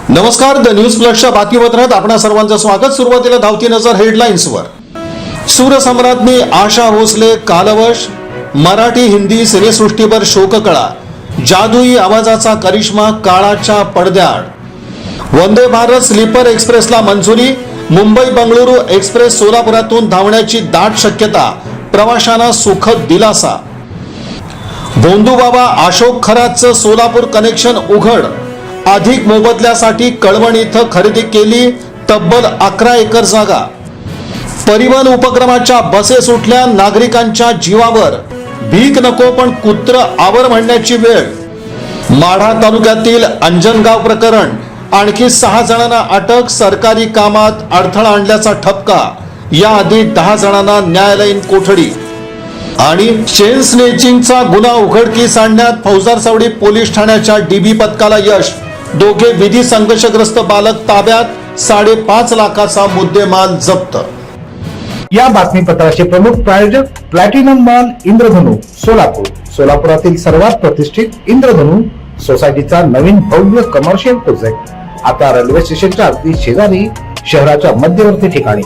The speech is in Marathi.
नमस्कार, द न्यूज प्लसच्या बातमीपत्रात आपणा सर्वांचं स्वागत। सुरुवातीला धावती नजर हेडलाईन्सवर। सूरसम्राज्ञी आशा भोसले कालवश, मराठी हिंदी सिनेसृष्टीवर शोककळा, जादुई आवाजाचा करिश्मा काळाच्या पडद्याआड। वंदे भारत स्लीपर एक्सप्रेसला मंजुरी, मुंबई बंगळुरू एक्सप्रेस सोलापुरातून धावण्याची दाट शक्यता, प्रवाशांना सुखद दिलासा। भोंदूबाबा अशोक खरातचं सोलापूर कनेक्शन उघड, अधिक मोबदल्यासाठी कळवण इथं खरेदी केली तब्बल 11 एकर जागा। परिवहन उपक्रमाच्या बसेस उठल्या नागरिकांच्या जीवावर, भीक नको पण कुत्र आवर म्हणण्याची वेळ। माढा तालुक्यातील अंजनगाव प्रकरण, आणखी 6 जणांना अटक, सरकारी कामात अडथळा आणल्याचा ठपका, याआधी 10 जणांना न्यायालयीन कोठडी। आणि चेन स्नेचिंगचा गुन्हा उघडकीस आणण्यात फौजदार सावडी पोलीस ठाण्याच्या डीबी पथकाला यश, दोघे विधी संघर्षग्रस्त बालक ताब्यात, 5.5 लाखाचा मुद्देमाल जप्त। या बातमीपत्राचे प्रमुख प्रायोजक प्लॅटिनम मॉल इंद्रधनु सोलापूर। सोलापुरातील सर्वात प्रतिष्ठित इंद्रधनु सोसायटीचा नवीन भव्य कमर्शियल प्रोजेक्ट आता रेल्वे स्टेशनच्या अगदी शेजारी, शहराच्या मध्यवर्ती ठिकाणी।